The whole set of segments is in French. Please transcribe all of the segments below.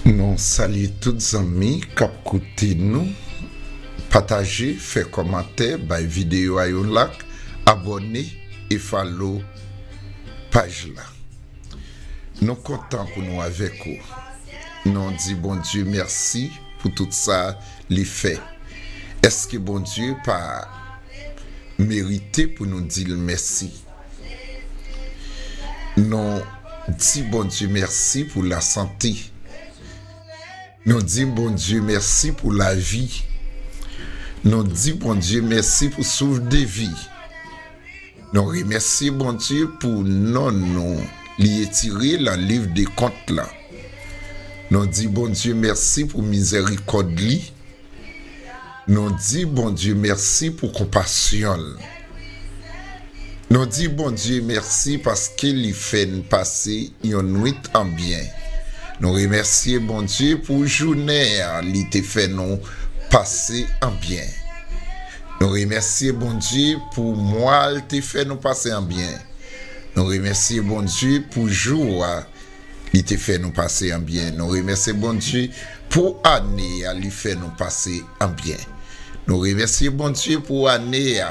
Nous saluons tous les amis qui écoutent nous, partagez, faites commentaire, bah vidéo à yo like, abonnez et follow page là. Nous contents pour nous avec vous. Nous dit bon Dieu merci pour tout ça les fait. Est-ce que bon Dieu pas mérité pour nous dire merci? Nous dit bon Dieu merci pour la santé. Nous disons bon Dieu merci pour la vie. Nous disons bon Dieu merci pour sauver des vies. Nous remercions bon Dieu pour nous lier tiré dans le livre des comptes là. Nous disons bon Dieu merci pour miséricorde li. Nous disons bon Dieu merci pour compassion. Nous disons bon Dieu merci parce qu'il fait nous passer une nuit en bien. Nous remercions bon Dieu pour journée, il te fait nous passer en bien. Nous remercions bon Dieu pour moi, il te fait nous passer en bien. Nous remercions bon Dieu pour jour, il te fait nous passer en bien. Nous remercions bon Dieu pour année, il fait nous passer en bien. Nous remercions bon Dieu pour année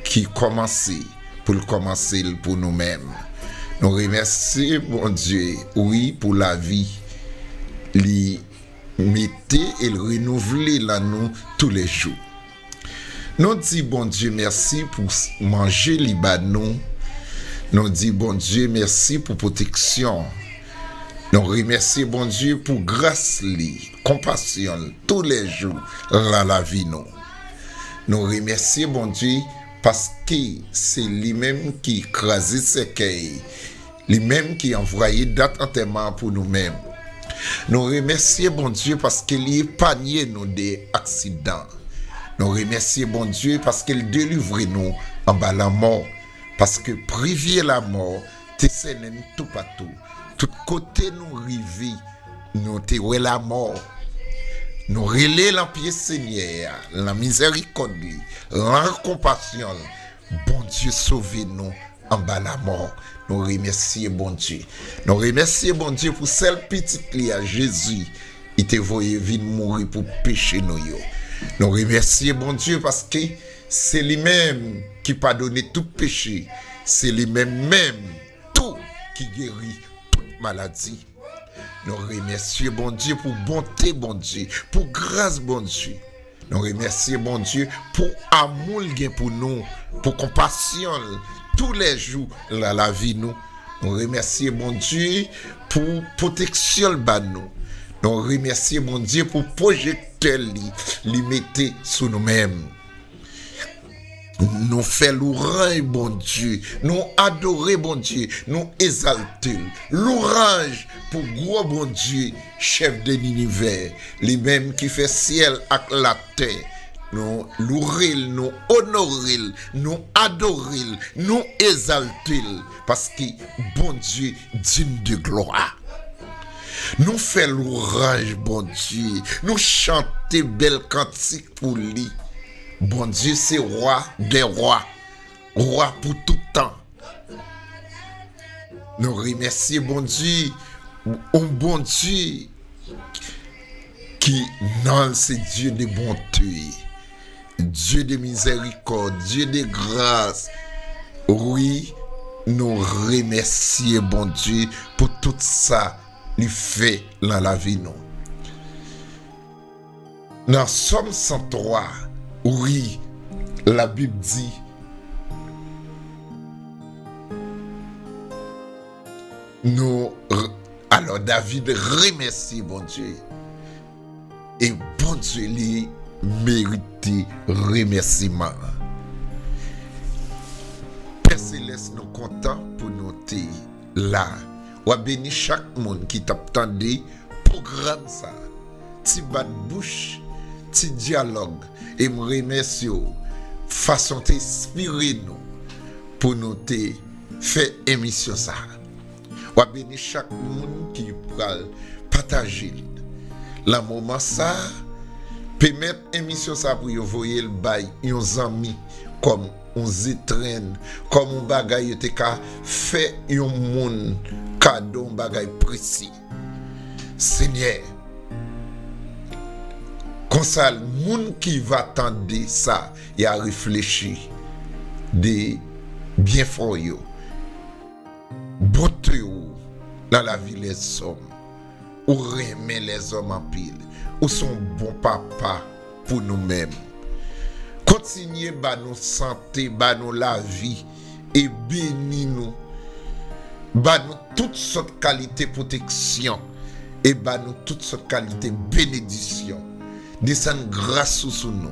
qui commence, pour le commencer pour nous-mêmes. Nous remercions bon Dieu, oui, pour la vie. Li mettez et le renouveler là nous tous les jours. Nous disons bon Dieu merci pour manger les banons. Nous disons bon Dieu merci pour protection. Nous remercions bon Dieu pour grâce li, compassion tous les jours dans la vie nous. Nous remercions bon Dieu parce que c'est lui-même qui écrase ses cailles, lui-même qui envoyé date enterrement pour nous-mêmes. Nous remercions bon Dieu parce qu'il épargne nous des accidents. Nous remercions bon Dieu parce qu'il délivre nous en bas la mort. Parce que priver la mort, t'es tout partout. Tout côté nous rivi, nous t'es la mort. Nous relais l'empire Seigneur, la miséricorde, la compassion. Bon Dieu, sauvez-nous en bas la mort. Nous remercions bon Dieu. Nous remercions bon Dieu pour celle petite li à Jésus. Il te voyait venir mourir pour pécher nous. Nous remercions bon Dieu parce que c'est lui-même qui pardonne tout péché. C'est lui-même tout qui guérit toute maladie. Nous remercions bon Dieu pour bonté bon Dieu, pour grâce bon Dieu. Nous remercions bon Dieu pour amour pour nous, pour compassion tous les jours dans la vie nous. Nous remercions bon Dieu pour protection nous. Nous remercions bon Dieu pour projecteur li mettre sur nous-mêmes. Nous fait l'orange bon Dieu, nous adorer bon Dieu, nous exalter. L'orange pour gros bon Dieu, chef de l'univers, lui-même qui fait ciel avec la terre. Nous louer, nous honorer, nous adorer, nous exalter parce que bon Dieu digne de gloire. Nous fait l'orange bon Dieu, nous chanter belle cantique pour lui. Bon Dieu, c'est roi des rois, roi pour tout temps. Nous remercions bon Dieu, un bon Dieu qui, non, c'est Dieu de bonté, Dieu de miséricorde, Dieu de grâce. Oui, nous remercions bon Dieu pour tout ça, il fait dans la vie nous. Dans Somme 103, oui, la Bible dit, alors David remercie bon Dieu. Et bon Dieu lui mérite remerciement. Père Céleste, nous comptons pour noter là. Ou béni chaque monde qui t'attendait programme ça. Ti bat bouche, ti dialogue. Et me remercie façon t'inspirer nous pour nous faire émission ça. Ou béni chaque monde qui pral partager la moment ça permettre émission ça pour yo voyer le bail yon amis comme on zétraine comme on bagay te ka fait yon moun cadeau bagay précis. Seigneur, comme ça, le monde qui va attendre ça et à réfléchir des bienfaits, beauté dans la vie les hommes, ou remet les hommes en pile, ou son bon papa pour nous-mêmes. Continuez à nous santé, à nous la vie et bénis nous. Bah nous toutes sortes de qualités protection et bah nous toutes sortes de qualités bénédiction. Descend grâce sur nous.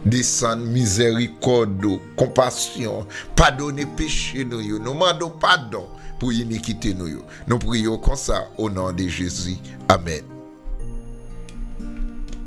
Descend miséricorde, compassion, pardonner péché nous. Nous demandons pardon pour iniquité nous. Nous prions comme ça au nom de Jésus. Amen.